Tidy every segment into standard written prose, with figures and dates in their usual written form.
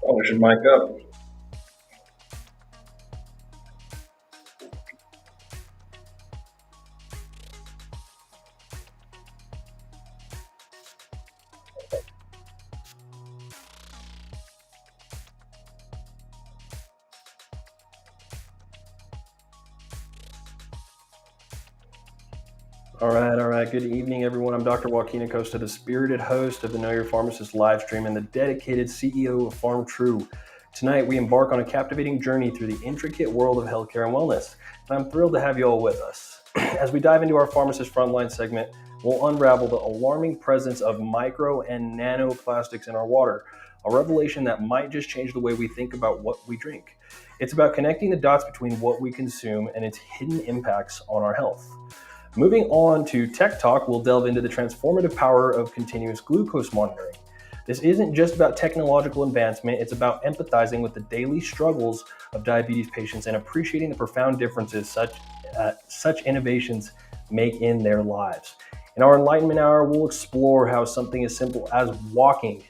Oh, we should mic up. All right. Good evening, everyone. I'm Dr. Joaquin Acosta, the spirited host of the Know Your Pharmacist Livestream and the dedicated CEO of PharmTrue. Tonight, we embark on a captivating journey through the intricate world of healthcare and wellness. And I'm thrilled to have you all with us. As we dive into our Pharmacist Frontline segment, we'll unravel the alarming presence of micro and nanoplastics in our water, a revelation that might just change the way we think about what we drink. It's about connecting the dots between what we consume and its hidden impacts on our health. Moving on to Tech Talk, we'll delve into the transformative power of continuous glucose monitoring. This isn't just about technological advancement, it's about empathizing with the daily struggles of diabetes patients and appreciating the profound differences such innovations make in their lives. In our Enlightenment Hour, we'll explore how something as simple as walking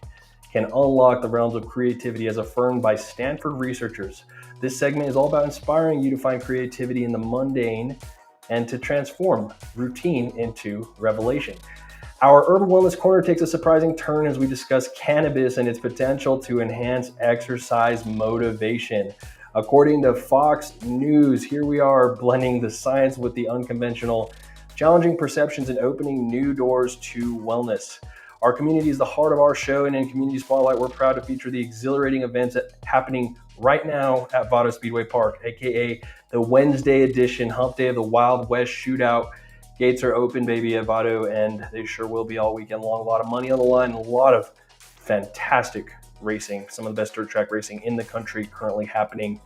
can unlock the realms of creativity as affirmed by Stanford researchers. This segment is all about inspiring you to find creativity in the mundane and to transform routine into revelation. Our Urban Wellness Corner takes a surprising turn as we discuss cannabis and its potential to enhance exercise motivation. According to Fox News, here we are blending the science with the unconventional, challenging perceptions and opening new doors to wellness. Our community is the heart of our show, and in Community Spotlight, we're proud to feature the exhilarating events happening right now at Vado Speedway Park, aka the Wednesday edition, Hump Day of the Wild West Shootout. Gates are open, baby, at Vado, and they sure will be all weekend long. A lot of money on the line, a lot of fantastic racing, some of the best dirt track racing in the country currently happening.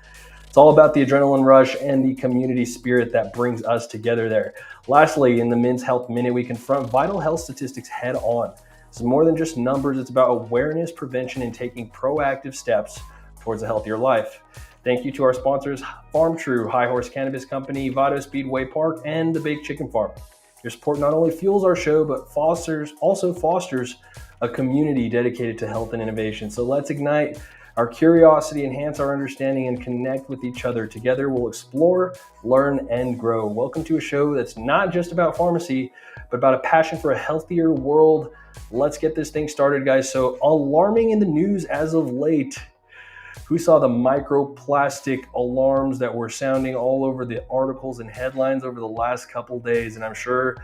It's all about the adrenaline rush and the community spirit that brings us together there. Lastly, in the Men's Health Minute, we confront vital health statistics head on. This is more than just numbers, it's about awareness, prevention, and taking proactive steps towards a healthier life. Thank you to our sponsors, PharmTrue, High Horse Cannabis Company, Vado Speedway Park, and the Baked Chicken Farm. Your support not only fuels our show, but also fosters a community dedicated to health and innovation. So let's ignite our curiosity, enhance our understanding, and connect with each other. Together, we'll explore, learn, and grow. Welcome to a show that's not just about pharmacy, but about a passion for a healthier world. Let's get this thing started, guys. So, alarming in the news as of late. Who saw the microplastic alarms that were sounding all over the articles and headlines over the last couple days? And I'm sure,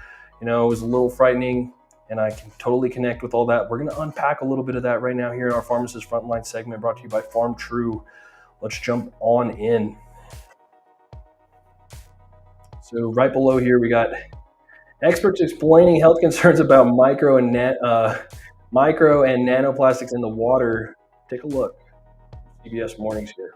it was a little frightening, and I can totally connect with all that. We're going to unpack a little bit of that right now here in our Pharmacist Frontline segment brought to you by PharmTrue. Let's jump on in. So right below here, we got experts explaining health concerns about micro and nanoplastics in the water. Take a look. CBS Mornings here.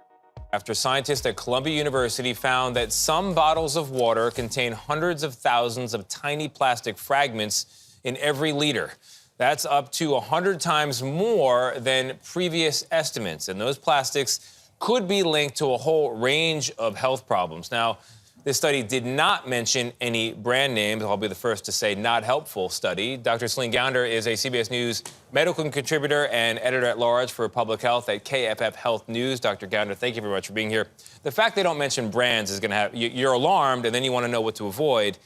After scientists at Columbia University found that some bottles of water contain hundreds of thousands of tiny plastic fragments in every liter. That's up to 100 times more than previous estimates. And those plastics could be linked to a whole range of health problems. Now, this study did not mention any brand names. I'll be the first to say not helpful study. Dr. Celine Gounder is a CBS News medical contributor and editor-at-large for public health at KFF Health News. Dr. Gounder, thank you very much for being here. The fact they don't mention brands is going to have, you're alarmed and then you want to know what to avoid.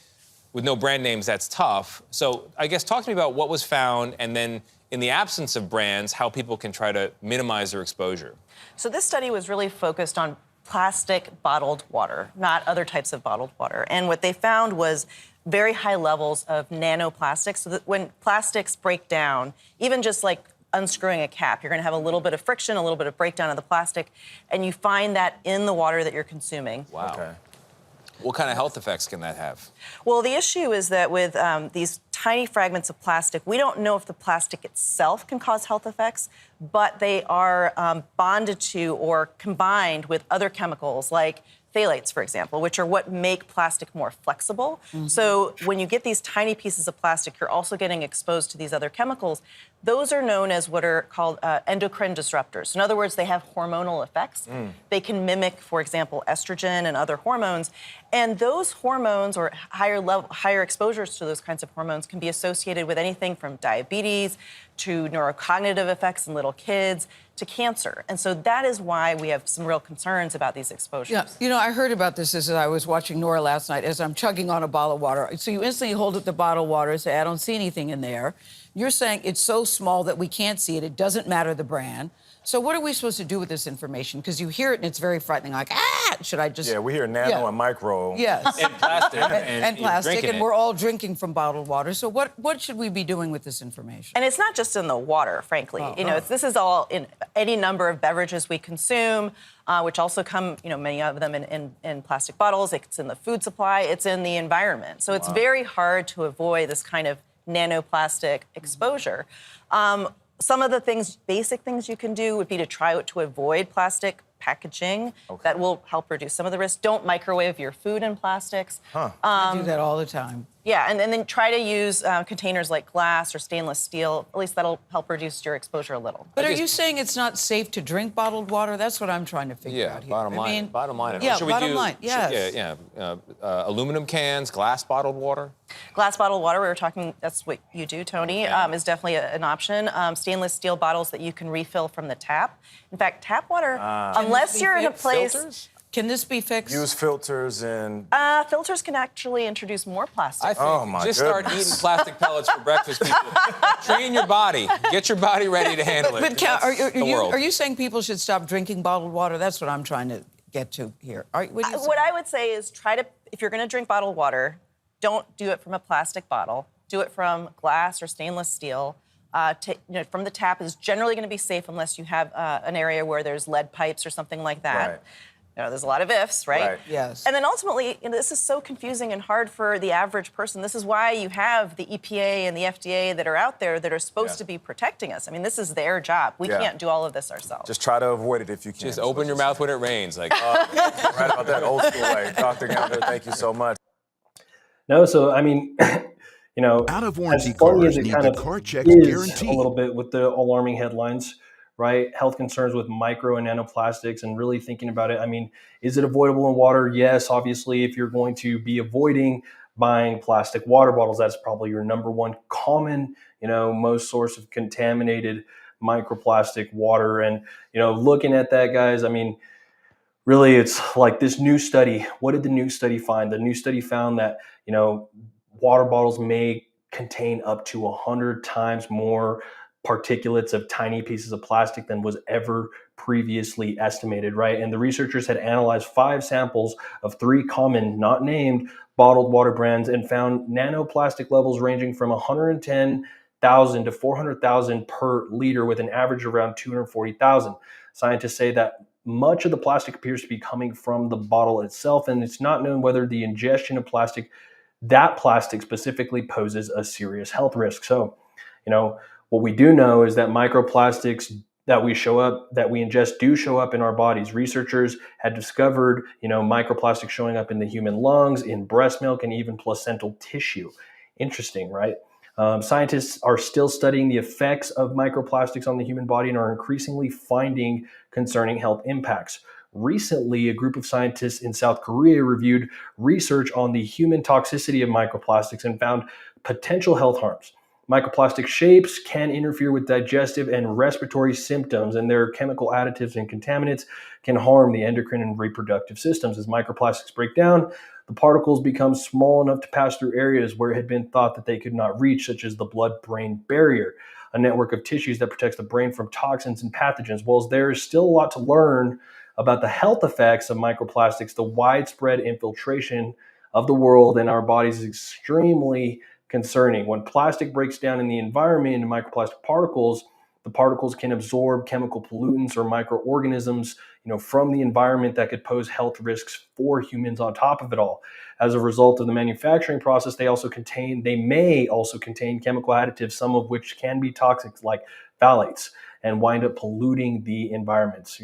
With no brand names, that's tough. So I guess talk to me about what was found and then in the absence of brands, how people can try to minimize their exposure. So this study was really focused on plastic bottled water, not other types of bottled water. And what they found was very high levels of nanoplastics. So that when plastics break down, even just like unscrewing a cap, you're going to have a little bit of friction, a little bit of breakdown of the plastic, and you find that in the water that you're consuming. Wow. Okay. What kind of health effects can that have? Well, the issue is that with these tiny fragments of plastic, we don't know if the plastic itself can cause health effects, but they are bonded to or combined with other chemicals like phthalates, for example, which are what make plastic more flexible. Mm-hmm. So when you get these tiny pieces of plastic, you're also getting exposed to these other chemicals those are known as what are called endocrine disruptors. In other words, they have hormonal effects. They can mimic, for example, estrogen and other hormones. And those hormones, or higher exposures to those kinds of hormones, can be associated with anything from diabetes to neurocognitive effects in little kids to cancer. And so that is why we have some real concerns about these exposures. Yeah, you know, I heard about this as I was watching Nora last night as I'm chugging on a bottle of water. So you instantly hold up the bottle of water and say, I don't see anything in there. You're saying it's so small that we can't see it. It doesn't matter the brand. So what are we supposed to do with this information? Because you hear it and it's very frightening. Like, should I just... Yeah, we hear nano and micro. Yes. And plastic. And plastic, and it. we're all drinking from bottled water. So what should we be doing with this information? And it's not just in the water, frankly. This is all in any number of beverages we consume, which also come, many of them in plastic bottles. It's in the food supply. It's in the environment. So it's very hard to avoid this kind of nanoplastic exposure. Some of the basic things you can do would be to try to avoid plastic packaging. That will help reduce some of the risk. Don't microwave your food in plastics. I do that all the time. Yeah, and then try to use containers like glass or stainless steel. At least that'll help reduce your exposure a little. But are you saying it's not safe to drink bottled water? That's what I'm trying to figure out here. Bottom line. Bottom line. Yeah, Should we bottom do, line, yes. Aluminum cans, glass bottled water? Glass bottled water, we were talking, that's what you do, Tony, is definitely an option. Stainless steel bottles that you can refill from the tap. In fact, tap water, unless you're in a place... Filters? Can this be fixed? Use filters and... filters can actually introduce more plastic. I think just start eating plastic pellets for breakfast, people. Train your body. Get your body ready to handle it. But are you saying people should stop drinking bottled water? That's what I'm trying to get to here. What I would say is if you're going to drink bottled water, don't do it from a plastic bottle. Do it from glass or stainless steel. From the tap is generally going to be safe unless you have an area where there's lead pipes or something like that. Right. There's a lot of ifs, right? Yes. And then ultimately, this is so confusing and hard for the average person. This is why you have the EPA and the FDA that are out there that are supposed to be protecting us. I mean, this is their job. We can't do all of this ourselves. Just try to avoid it if you can. Just open your mouth when it rains. Like, right about that old school way. Dr. Gallagher, thank you so much. No, so I mean, out of warranty as funny cars as it need kind the of car checks is guarantee. a little bit with the alarming headlines, right? Health concerns with micro and nanoplastics, and really thinking about it. I mean, is it avoidable in water? Yes, obviously, if you're going to be avoiding buying plastic water bottles, that's probably your number one common, most source of contaminated microplastic water. And, looking at that, guys, I mean, really, it's like this new study. What did the new study find? The new study found that, water bottles may contain up to 100 times more particulates of tiny pieces of plastic than was ever previously estimated, right? And the researchers had analyzed 5 samples of 3 common, not named, bottled water brands and found nanoplastic levels ranging from 110,000 to 400,000 per liter, with an average of around 240,000. Scientists say that much of the plastic appears to be coming from the bottle itself, and it's not known whether the ingestion of that plastic specifically poses a serious health risk. So, what we do know is that microplastics that we ingest do show up in our bodies. Researchers had discovered, microplastics showing up in the human lungs, in breast milk, and even placental tissue. Interesting, right? Scientists are still studying the effects of microplastics on the human body and are increasingly finding concerning health impacts. Recently, a group of scientists in South Korea reviewed research on the human toxicity of microplastics and found potential health harms. Microplastic shapes can interfere with digestive and respiratory symptoms, and their chemical additives and contaminants can harm the endocrine and reproductive systems. As microplastics break down, the particles become small enough to pass through areas where it had been thought that they could not reach, such as the blood-brain barrier, a network of tissues that protects the brain from toxins and pathogens. While there is still a lot to learn about the health effects of microplastics, the widespread infiltration of the world and our bodies is extremely concerning. When plastic breaks down in the environment into microplastic particles, the particles can absorb chemical pollutants or microorganisms, from the environment that could pose health risks for humans on top of it all. As a result of the manufacturing process, they may also contain chemical additives, some of which can be toxic, like phthalates, and wind up polluting the environments.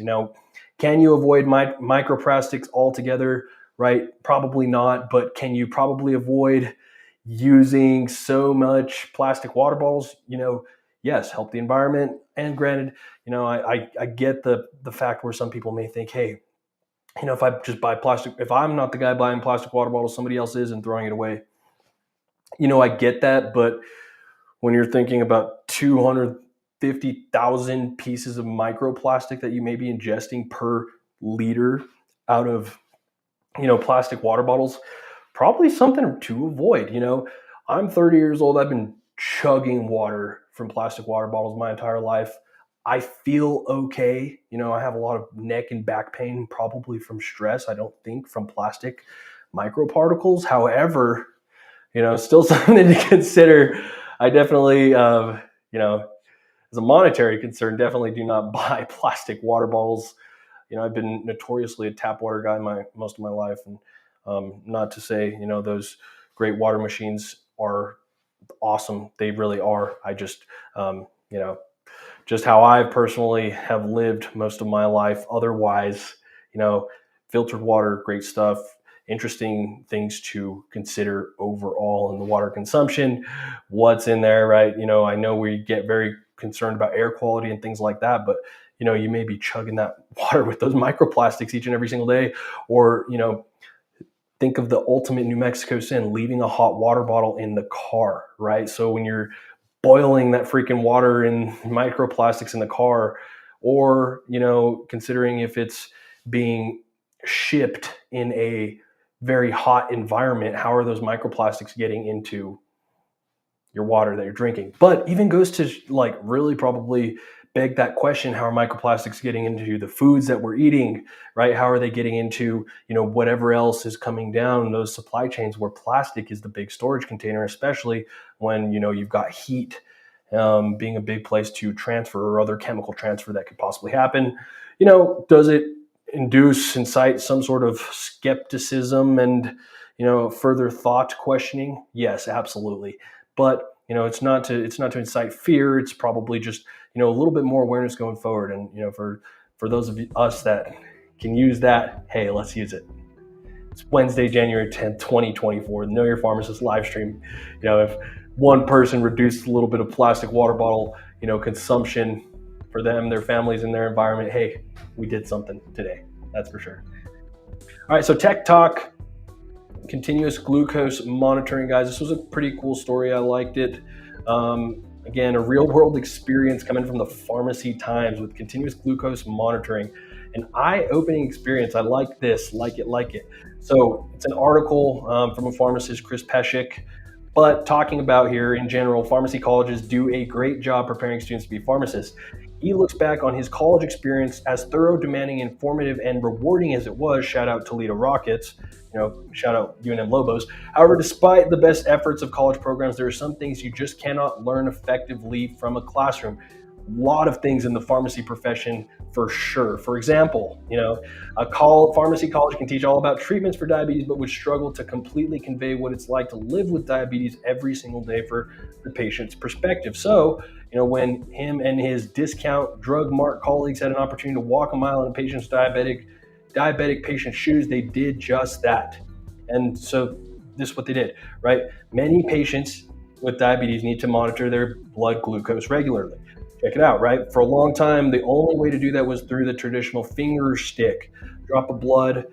Can you avoid microplastics altogether? Right? Probably not, but can you probably avoid using so much plastic water bottles? yes, help the environment. And granted, I get the fact where some people may think, hey, if I just buy plastic, if I'm not the guy buying plastic water bottles, somebody else is and throwing it away. I get that, but when you're thinking about 250,000 pieces of microplastic that you may be ingesting per liter out of, plastic water bottles, probably something to avoid. I'm 30 years old. I've been chugging water from plastic water bottles my entire life. I feel okay. I have a lot of neck and back pain, probably from stress. I don't think from plastic microparticles. However, still something to consider. I definitely, as a monetary concern, definitely do not buy plastic water bottles. I've been notoriously a tap water guy most of my life, and not to say, those great water machines are awesome. They really are. I just, just how I personally have lived most of my life. Otherwise, filtered water, great stuff. Interesting things to consider overall in the water consumption. What's in there, right? I know we get very concerned about air quality and things like that, but you may be chugging that water with those microplastics each and every single day, or think of the ultimate New Mexico sin, leaving a hot water bottle in the car, right? So when you're boiling that freaking water in microplastics in the car, or considering if it's being shipped in a very hot environment, how are those microplastics getting into your water that you're drinking? But even goes to really probably beg that question, how are microplastics getting into the foods that we're eating, right? How are they getting into, whatever else is coming down those supply chains where plastic is the big storage container, especially when, you've got heat being a big place to transfer, or other chemical transfer that could possibly happen. Does it incite some sort of skepticism and, further thought questioning? Yes, absolutely. But, it's not to incite fear. It's probably just, a little bit more awareness going forward. And, for those of us that can use that, hey, let's use it. It's Wednesday, January 10th, 2024, Know Your Pharmacist Livestream. If one person reduced a little bit of plastic water bottle, consumption for them, their families, and their environment, hey, we did something today. That's for sure. All right, so Tech Talk, continuous glucose monitoring, guys. This was a pretty cool story. I liked it. Again, a real world experience coming from the Pharmacy Times with continuous glucose monitoring. An eye-opening experience. I like this, like it. So it's an article from a pharmacist, Chris Pescick, but talking about here in general, pharmacy colleges do a great job preparing students to be pharmacists. He looks back on his college experience as thorough, demanding, informative, and rewarding as it was. Shout out Toledo Rockets, shout out UNM Lobos. However, despite the best efforts of college programs, there are some things you just cannot learn effectively from a classroom. A lot of things in the pharmacy profession for sure. For example, a pharmacy college can teach all about treatments for diabetes, but would struggle to completely convey what it's like to live with diabetes every single day for the patient's perspective. So, when him and his discount drug mart colleagues had an opportunity to walk a mile in a patient's diabetic patient's shoes, they did just that. And so this is what they did, right? Many patients with diabetes need to monitor their blood glucose regularly. Check it out, right? For a long time, the only way to do that was through the traditional finger stick, drop of blood,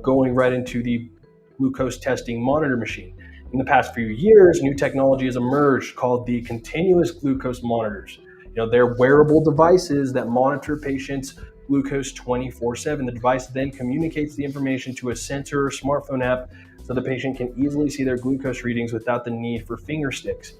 going right into the glucose testing monitor machine. In the past few years, new technology has emerged called the continuous glucose monitors. They're wearable devices that monitor patients' glucose 24/7. The device then communicates the information to a sensor or smartphone app so the patient can easily see their glucose readings without the need for finger sticks.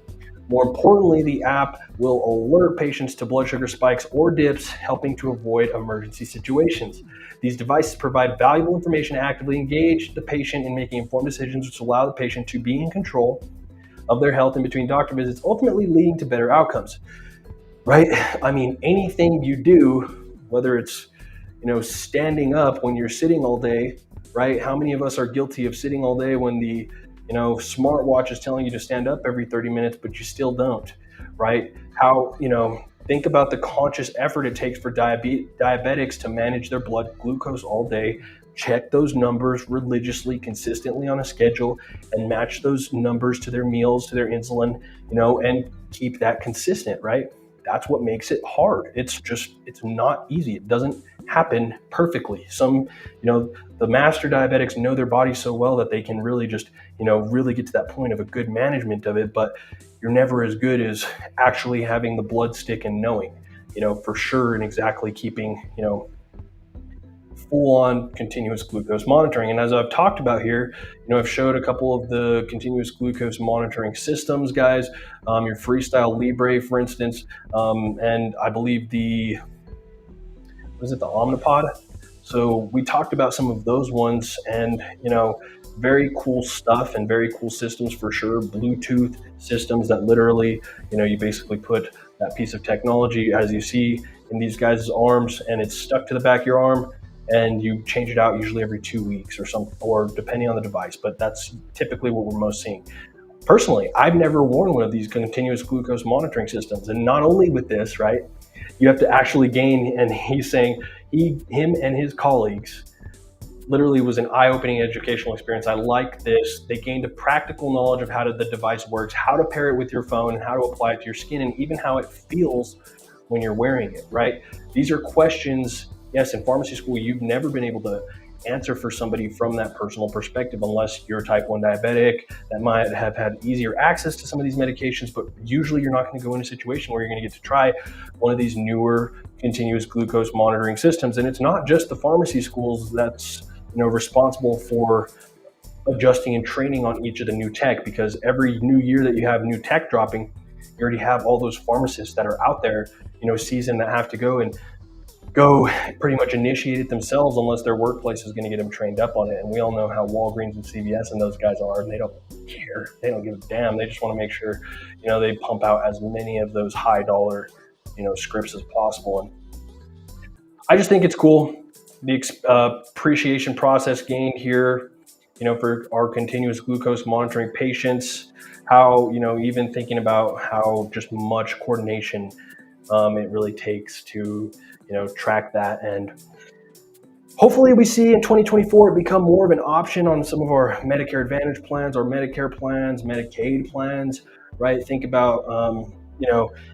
More importantly, the app will alert patients to blood sugar spikes or dips, helping to avoid emergency situations. These devices provide valuable information to actively engage the patient in making informed decisions, which allow the patient to be in control of their health in between doctor visits, ultimately leading to better outcomes. Right? I mean, anything you do, whether it's, standing up when you're sitting all day, right? How many of us are guilty of sitting all day when the smartwatch is telling you to stand up every 30 minutes, but you still don't, right? How, think about the conscious effort it takes for diabetics to manage their blood glucose all day, check those numbers religiously, consistently on a schedule, and match those numbers to their meals, to their insulin, and keep that consistent, right? that's what makes it hard. It's not easy. It doesn't happen perfectly. The master diabetics know their body so well that they can really just, really get to that point of a good management of it, but you're never as good as actually having the blood stick and knowing, for sure, and exactly keeping, full-on continuous glucose monitoring. And as I've talked about here, I've showed a couple of the continuous glucose monitoring systems, guys. Your Freestyle Libre, for instance, and I believe the Omnipod. So we talked about some of those ones, and very cool stuff and very cool systems for sure. Bluetooth systems that literally, you basically put that piece of technology, as you see in these guys' arms, and it's stuck to the back of your arm, and you change it out usually every 2 weeks or depending on the device, but that's typically what we're most seeing. Personally, I've never worn one of these continuous glucose monitoring systems. And not only with this, right, you have to actually gain, and he's saying him and his colleagues literally was an eye-opening educational experience. I like this. They gained a practical knowledge of how the device works, how to pair it with your phone, and how to apply it to your skin, and even how it feels when you're wearing it, right? These are questions, yes, in pharmacy school, you've never been able to answer for somebody from that personal perspective unless you're type 1 diabetic that might have had easier access to some of these medications, but usually you're not going to go in a situation where you're going to get to try one of these newer continuous glucose monitoring systems. And it's not just the pharmacy schools that's responsible for adjusting and training on each of the new tech, because every new year that you have new tech dropping, you already have all those pharmacists that are out there, seasoned, that have to go pretty much initiate it themselves unless their workplace is going to get them trained up on it. And we all know how Walgreens and CVS and those guys are, and they don't care. They don't give a damn. They just want to make sure, they pump out as many of those high dollar, scripts as possible. And I just think it's cool. The appreciation process gained here, for our continuous glucose monitoring patients, how, even thinking about how just much coordination it really takes to, track that. And hopefully we see in 2024 it become more of an option on some of our Medicare Advantage plans, or Medicare plans, Medicaid plans, right? Think about,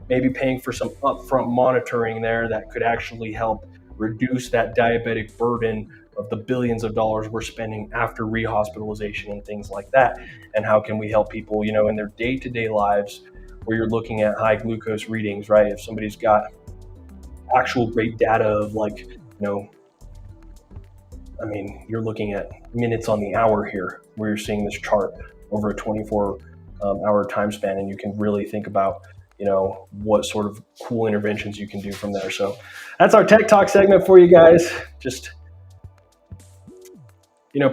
maybe paying for some upfront monitoring there that could actually help reduce that diabetic burden of the billions of dollars we're spending after rehospitalization and things like that. And how can we help people, in their day-to-day lives where you're looking at high glucose readings, right? If somebody's got actual great data of you're looking at minutes on the hour here where you're seeing this chart over a 24-hour time span, and you can really think about what sort of cool interventions you can do from there. So that's our Tech Talk segment for you guys. Just,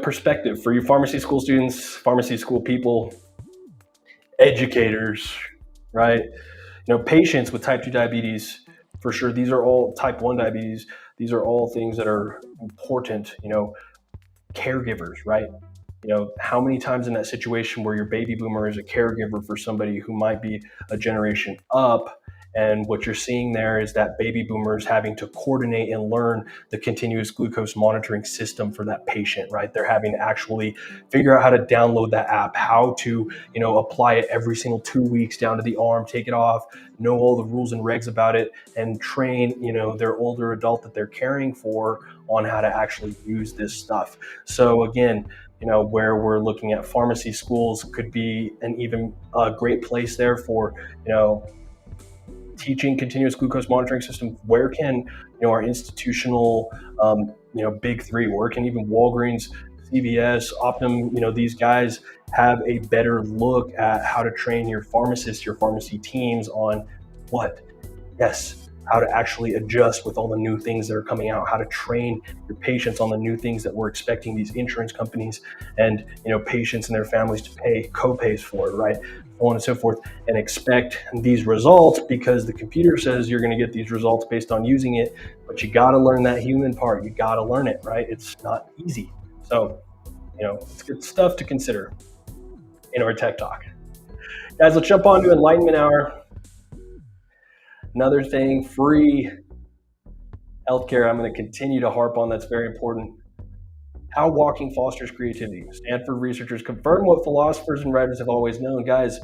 perspective for you pharmacy school students, pharmacy school people, educators, right? Patients with type 2 diabetes, for sure. These are all type 1 diabetes. These are all things that are important, caregivers, right? How many times in that situation where your baby boomer is a caregiver for somebody who might be a generation up, and what you're seeing there is that baby boomers having to coordinate and learn the continuous glucose monitoring system for that patient, right? They're having to actually figure out how to download that app, how to, apply it every single 2 weeks down to the arm, take it off, know all the rules and regs about it, and train, their older adult that they're caring for on how to actually use this stuff. So again, where we're looking at pharmacy schools could be an even great place there for, teaching continuous glucose monitoring system. Where can, our institutional, big three, where can even Walgreens, CVS, Optum, these guys have a better look at how to train your pharmacists, your pharmacy teams on how to actually adjust with all the new things that are coming out, how to train your patients on the new things that we're expecting these insurance companies and, patients and their families to pay co-pays for, right? So on and so forth, and expect these results because the computer says you're going to get these results based on using it, but you got to learn that human part. You got to learn it, right? It's not easy. So, it's good stuff to consider in our Tech Talk. Guys, let's jump on to Enlightenment Hour. Another thing, free healthcare. I'm going to continue to harp on. That's very important. How walking fosters creativity. Stanford researchers confirm what philosophers and writers have always known. Guys,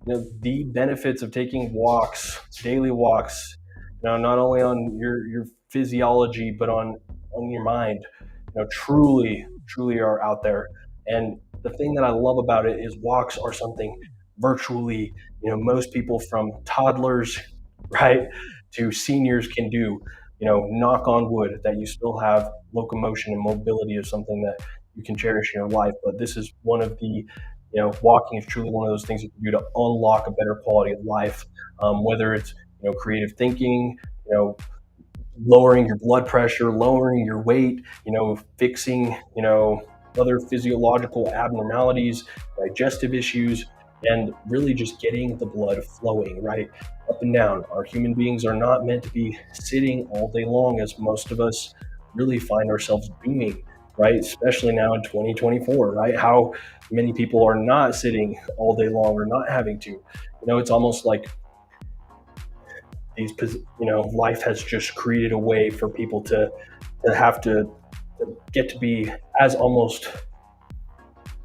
the benefits of taking walks, daily walks, not only on your physiology, but on your mind, truly are out there. And the thing that I love about it is walks are something virtually, most people from toddlers, right, to seniors can do. Knock on wood that you still have locomotion and mobility is something that you can cherish in your life. But this is one of the, walking is truly one of those things you can do to unlock a better quality of life, whether it's, creative thinking, lowering your blood pressure, lowering your weight, fixing, other physiological abnormalities, digestive issues, and really just getting the blood flowing, right? Up and down. Our human beings are not meant to be sitting all day long, as most of us really find ourselves doing, right? Especially now in 2024, right? How many people are not sitting all day long or not having to. It's almost like life has just created a way for people to have to get to be as almost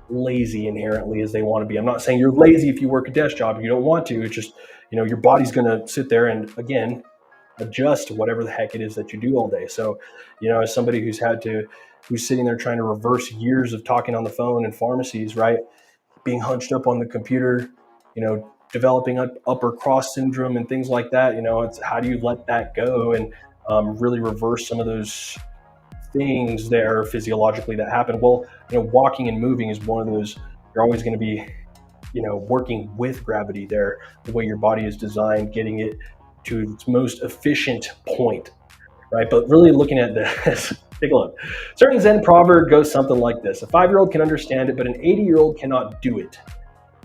lazy inherently as they want to be. I'm not saying you're lazy if you work a desk job, you don't want to. It's just, your body's going to sit there and, again, adjust to whatever the heck it is that you do all day. So, as somebody who's sitting there trying to reverse years of talking on the phone in pharmacies, right? Being hunched up on the computer, developing upper cross syndrome and things like that. It's how do you let that go and really reverse some of those things there physiologically that happen. Well, walking and moving is one of those. You're always going to be, working with gravity there, the way your body is designed, getting it to its most efficient point, right? But really looking at this, take a look. Certain Zen proverb goes something like this: a 5-year-old can understand it, but an 80-year-old cannot do it.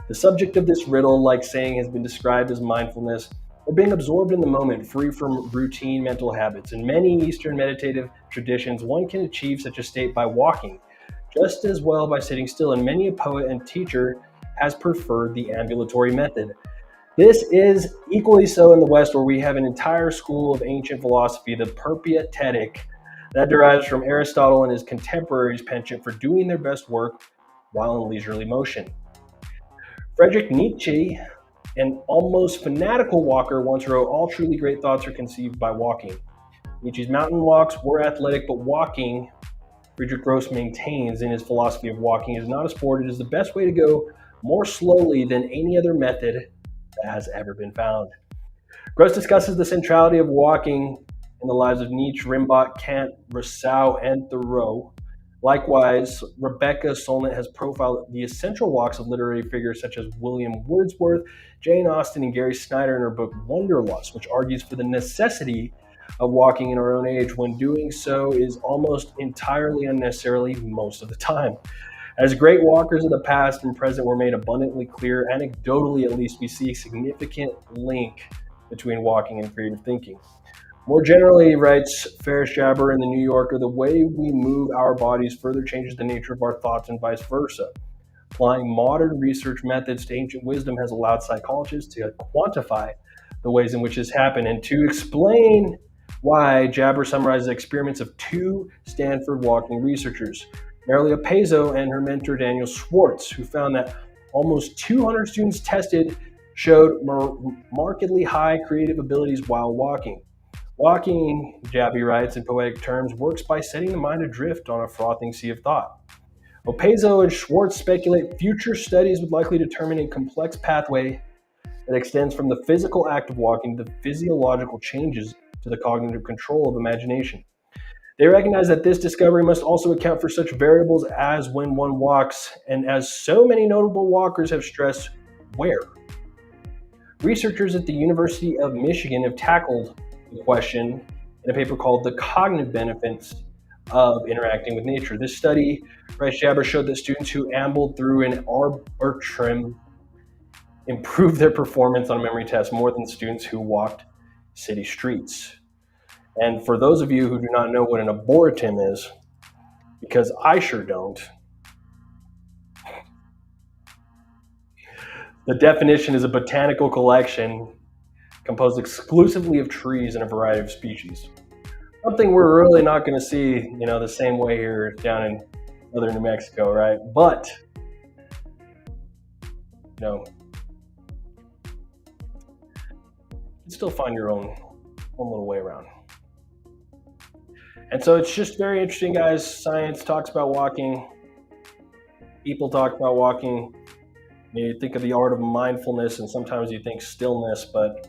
The subject of this riddle-like saying has been described as mindfulness, or being absorbed in the moment, free from routine mental habits. In many Eastern meditative traditions, one can achieve such a state by walking, just as well by sitting still, and many a poet and teacher has preferred the ambulatory method. This is equally so in the West, where we have an entire school of ancient philosophy, the Peripatetic, that derives from Aristotle and his contemporaries' penchant for doing their best work while in leisurely motion. Friedrich Nietzsche, an almost fanatical walker, once wrote, "All truly great thoughts are conceived by walking." Nietzsche's mountain walks were athletic, but walking, Friedrich Gross maintains in his philosophy of walking, is not a sport. It is the best way to go more slowly than any other method that has ever been found. Gross discusses the centrality of walking in the lives of Nietzsche, Rimbaud, Kant, Rousseau, and Thoreau. Likewise, Rebecca Solnit has profiled the essential walks of literary figures such as William Wordsworth, Jane Austen, and Gary Snyder in her book Wanderlust, which argues for the necessity of walking in our own age, when doing so is almost entirely unnecessarily most of the time. As great walkers of the past and present were made abundantly clear, anecdotally at least, we see a significant link between walking and creative thinking. More generally, writes Ferris Jabber in The New Yorker, the way we move our bodies further changes the nature of our thoughts and vice versa. Applying modern research methods to ancient wisdom has allowed psychologists to quantify the ways in which this happened. And to explain why, Jabber summarizes experiments of 2 Stanford walking researchers, Marilia Pezzo and her mentor Daniel Schwartz, who found that almost 200 students tested showed markedly high creative abilities while walking. Walking, Jabby writes in poetic terms, works by setting the mind adrift on a frothing sea of thought. Pezzo and Schwartz speculate future studies would likely determine a complex pathway that extends from the physical act of walking to the physiological changes to the cognitive control of imagination. They recognize that this discovery must also account for such variables as when one walks, and as so many notable walkers have stressed, where. Researchers at the University of Michigan have tackled the question in a paper called The Cognitive Benefits of Interacting with Nature. This study, writes Jabber, showed that students who ambled through an arboretum improved their performance on a memory test more than students who walked city streets. And for those of you who do not know what an arboretum is, because I sure don't, the definition is a botanical collection composed exclusively of trees and a variety of species. Something we're really not going to see, the same way here down in northern New Mexico, right? But, can still find your own little way around. And so it's just very interesting, guys. Science talks about walking. People talk about walking. You think of the art of mindfulness, and sometimes you think stillness, but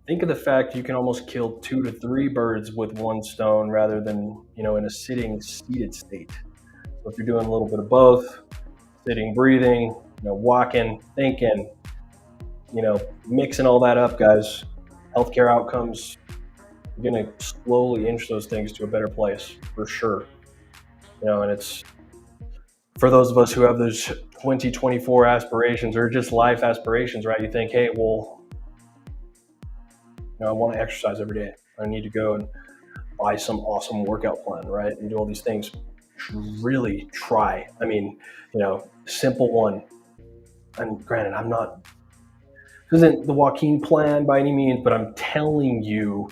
think of the fact you can almost kill 2 to 3 birds with one stone rather than, in a sitting, seated state. So if you're doing a little bit of both, sitting, breathing, walking, thinking, mixing all that up, guys, healthcare outcomes, you're going to slowly inch those things to a better place for sure. And it's for those of us who have those 2024 aspirations or just life aspirations, right? You think, hey, well, I want to exercise every day. I need to go and buy some awesome workout plan, right? And do all these things. Really try. I mean, simple one. And granted, this isn't the Joaquin plan by any means, but I'm telling you,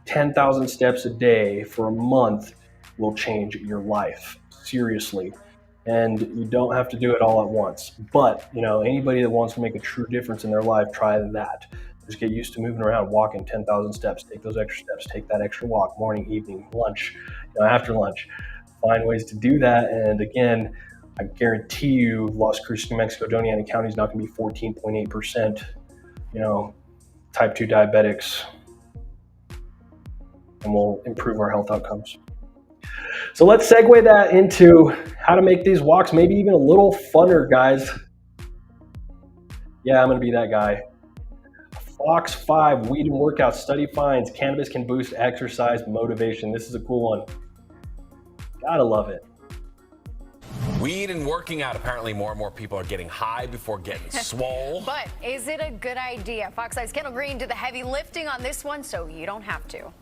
10,000 steps a day for a month will change your life. Seriously. And you don't have to do it all at once. But, anybody that wants to make a true difference in their life, try that. Just get used to moving around, walking 10,000 steps, take those extra steps, take that extra walk, morning, evening, lunch, after lunch. Find ways to do that. And again, I guarantee you Las Cruces, New Mexico, Doña Ana County is not going to be 14.8%, type 2 diabetics, and we'll improve our health outcomes. So let's segue that into how to make these walks maybe even a little funner, guys. Yeah, I'm going to be that guy. Fox 5, weed and workout study finds cannabis can boost exercise motivation. This is a cool one. Gotta love it. Weed and working out. Apparently more and more people are getting high before getting swole. But is it a good idea? Fox 5's Kendall Green did the heavy lifting on this one, so you don't have to.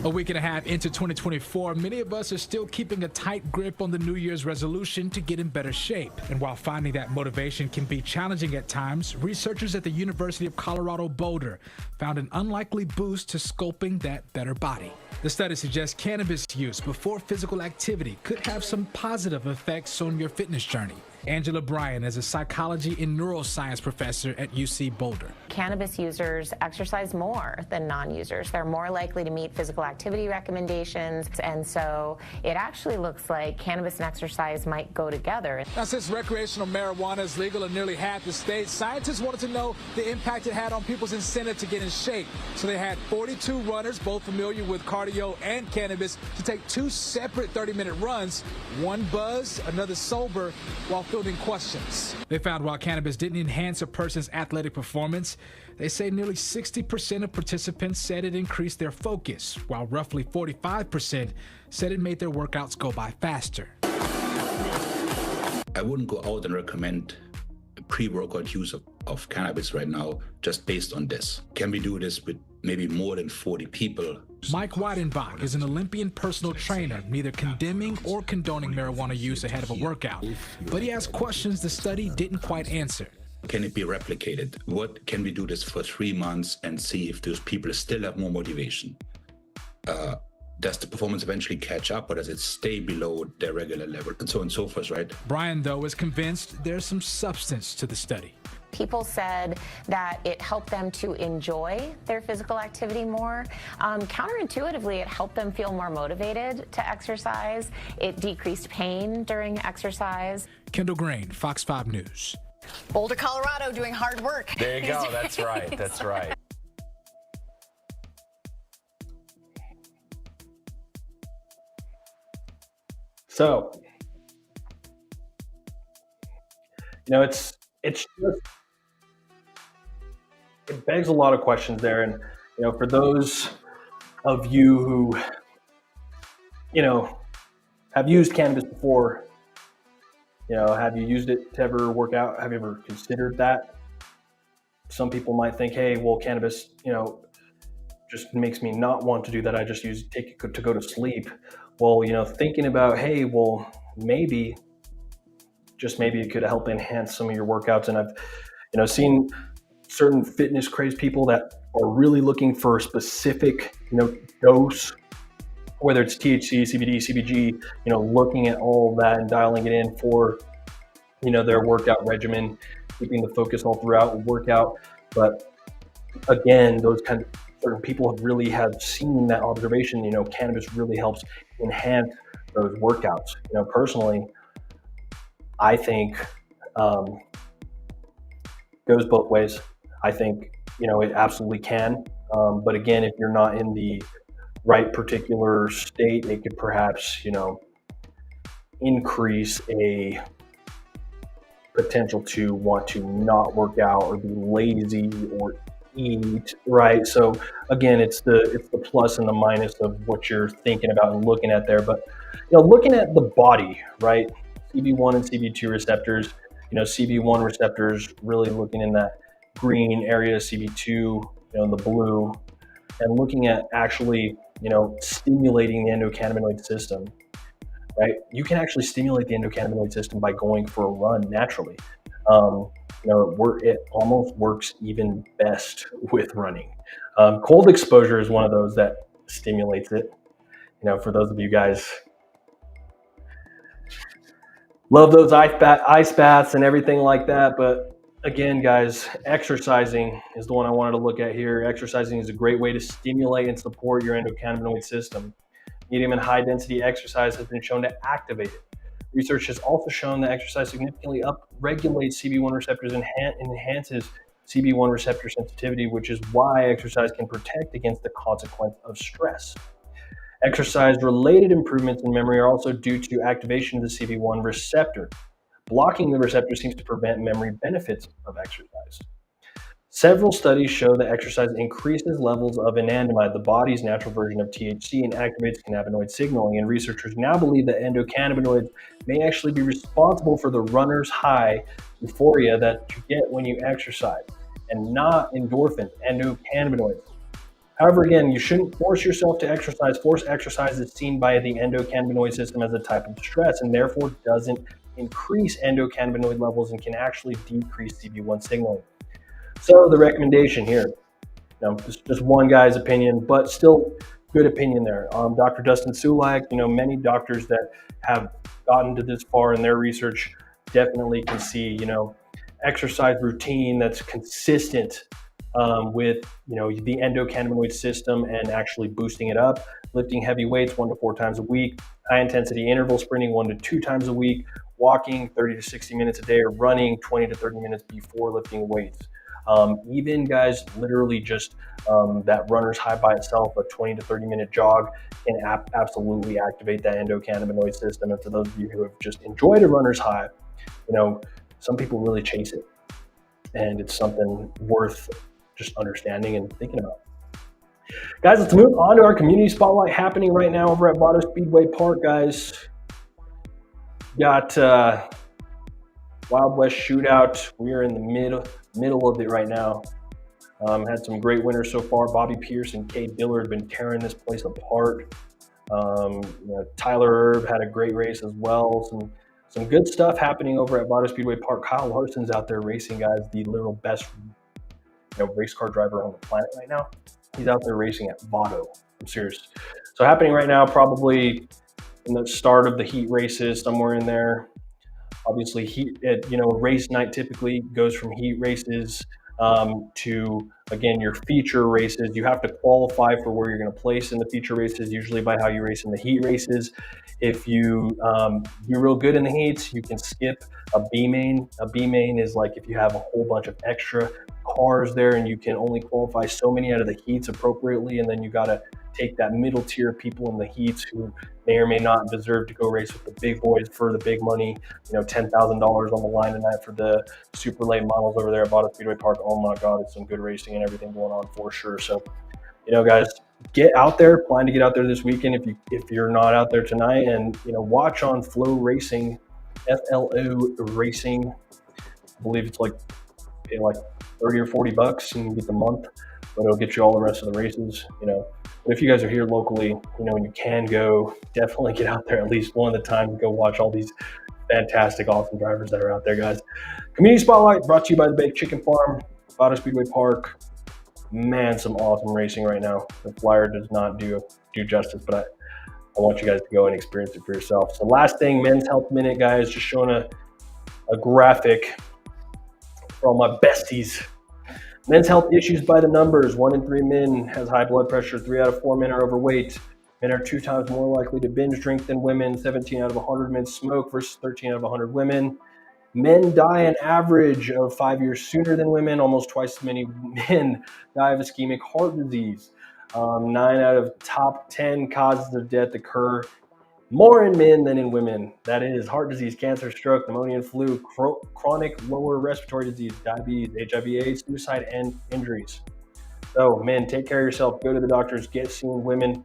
A week and a half into 2024, many of us are still keeping a tight grip on the New Year's resolution to get in better shape. And while finding that motivation can be challenging at times, researchers at the University of Colorado Boulder found an unlikely boost to sculpting that better body. The study suggests cannabis use before physical activity could have some positive effects on your fitness journey. Angela Bryan is a psychology and neuroscience professor at UC Boulder. Cannabis users exercise more than non-users. They're more likely to meet physical activity recommendations, and so it actually looks like cannabis and exercise might go together. Now, since recreational marijuana is legal in nearly half the states, scientists wanted to know the impact it had on people's incentive to get in shape. So they had 42 runners, both familiar with cardio and cannabis, to take 2 separate 30-minute runs, one buzzed, another sober, while fielding questions. They found while cannabis didn't enhance a person's athletic performance, they say nearly 60% of participants said it increased their focus, while roughly 45% said it made their workouts go by faster. I wouldn't go out and recommend pre-workout use of cannabis right now, just based on this. Can we do this with maybe more than 40 people? Mike Weidenbach is an Olympian personal trainer, neither condemning or condoning marijuana use ahead of a workout. But he has questions the study didn't quite answer. Can it be replicated? What can we do this for 3 months and see if those people still have more motivation? Does the performance eventually catch up, or does it stay below their regular level, and so on and so forth, right? Brian, though, is convinced there's some substance to the study. People said that it helped them to enjoy their physical activity more. Counterintuitively, it helped them feel more motivated to exercise. It decreased pain during exercise. Kendall Green, Fox 5 News. Boulder, Colorado, doing hard work. There you go. That's right. That's right. So, it's just, it begs a lot of questions there. And, for those of you who, have used cannabis before, have you used it to ever work out? Have you ever considered that? Some people might think, hey, well, cannabis, just makes me not want to do that. I just take it to go to sleep. Well, thinking about, hey, well, maybe it could help enhance some of your workouts. And I've, seen certain fitness crazed people that are really looking for a specific, dose, whether it's THC, CBD, CBG, looking at all of that and dialing it in for, their workout regimen. keeping the focus all throughout the workout. But again, those kind of certain people have seen that observation. You know, cannabis really helps enhance those workouts. You know, personally, I think goes both ways. I think, you know, it absolutely can. But again, if you're not in the right particular state, it could perhaps, you know, increase a potential to want to not work out or be lazy or eat, right? So again, it's the plus and the minus of what you're thinking about and looking at there. But you know, looking at the body, right? CB1 and CB2 receptors, you know, CB1 receptors really looking in that green area, CB2, you know, the blue, and looking at actually, you know, stimulating the endocannabinoid system, right? You can actually stimulate the endocannabinoid system by going for a run naturally. You know, it almost works even best with running. Cold exposure is one of those that stimulates it. You know, for those of you guys love those ice baths and everything like that. But again, guys, exercising is the one I wanted to look at here. Exercising is a great way to stimulate and support your endocannabinoid system. Medium and high density exercise has been shown to activate it. Research has also shown that exercise significantly upregulates CB1 receptors and enhances CB1 receptor sensitivity, which is why exercise can protect against the consequence of stress. Exercise-related improvements in memory are also due to activation of the CB1 receptor. Blocking the receptor seems to prevent memory benefits of exercise. Several studies show that exercise increases levels of anandamide, the body's natural version of THC, and activates cannabinoid signaling. And researchers now believe that endocannabinoids may actually be responsible for the runner's high euphoria that you get when you exercise, and not endorphins, endocannabinoids. However, again, you shouldn't force yourself to exercise. Forced exercise is seen by the endocannabinoid system as a type of stress and therefore doesn't increase endocannabinoid levels and can actually decrease CB1 signaling. So the recommendation here, you know, just one guy's opinion, but still good opinion there. Dr. Dustin Sulak, you know, many doctors that have gotten to this far in their research definitely can see, you know, exercise routine that's consistent with, you know, the endocannabinoid system and actually boosting it up, lifting heavy weights 1 to 4 times a week, high intensity interval sprinting 1 to 2 times a week, walking 30 to 60 minutes a day, or running 20 to 30 minutes before lifting weights. Even guys, literally just that runner's high by itself, a 20 to 30 minute jog can absolutely activate that endocannabinoid system. And for those of you who have just enjoyed a runner's high, you know, some people really chase it, and it's something worth just understanding and thinking about. Guys, let's move on to our community spotlight happening right now over at Vado Speedway Park, guys. Got Wild West Shootout. We are in the middle of it right now. Had some great winners so far. Bobby Pierce and Cade Dillard have been tearing this place apart. You know, Tyler Erb had a great race as well. Some good stuff happening over at Vado Speedway Park. Kyle Larson's out there racing, guys. The literal best, you know, race car driver on the planet right now. He's out there racing at Vado. I'm serious. So happening right now, probably in the start of the heat races, somewhere in there. Obviously, you know, race night typically goes from heat races to, again, your feature races. You have to qualify for where you're going to place in the feature races, usually by how you race in the heat races. If you do real good in the heats, you can skip a B main. A B main is like if you have a whole bunch of extra cars there and you can only qualify so many out of the heats appropriately, and then you got to take that middle tier people in the heats who may or may not deserve to go race with the big boys for the big money. You know, $10,000 on the line tonight for the super late models over there at Vado Speedway Park. Oh my God, it's some good racing and everything going on for sure. So, you know, guys, get out there. Plan to get out there this weekend if you're not out there tonight, and you know, watch on Flow Racing, FLO Racing. I believe it's like pay like $30 or $40 and you get the month, but it'll get you all the rest of the races. You know, but if you guys are here locally, you know, and you can go, definitely get out there at least one at a time and go watch all these fantastic, awesome drivers that are out there, guys. Community Spotlight brought to you by the Baked Chicken Farm, Vado Speedway Park. Man, some awesome racing right now. The flyer does not do justice, but I want you guys to go and experience it for yourself. So last thing, Men's Health Minute, guys, just showing a graphic for all my besties. Men's health issues by the numbers. 1 in 3 men has high blood pressure. 3 out of 4 men are overweight. Men are 2 times more likely to binge drink than women. 17 out of 100 men smoke versus 13 out of 100 women. Men die an average of 5 years sooner than women. Almost twice as many men die of ischemic heart disease. 9 out of top 10 causes of death occur more in men than in women. That is heart disease, cancer, stroke, pneumonia and flu, chronic lower respiratory disease, diabetes, HIV/AIDS, suicide, and injuries. So men, take care of yourself. Go to the doctors. Get seen. Women,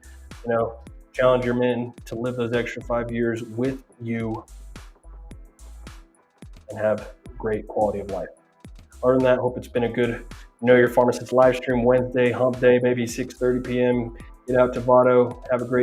challenge your men to live those extra 5 years with you and have great quality of life. Other than that, hope it's been a good Know Your Pharmacist live stream Wednesday, hump day, maybe 6:30 p.m. Get out to Vado. Have a great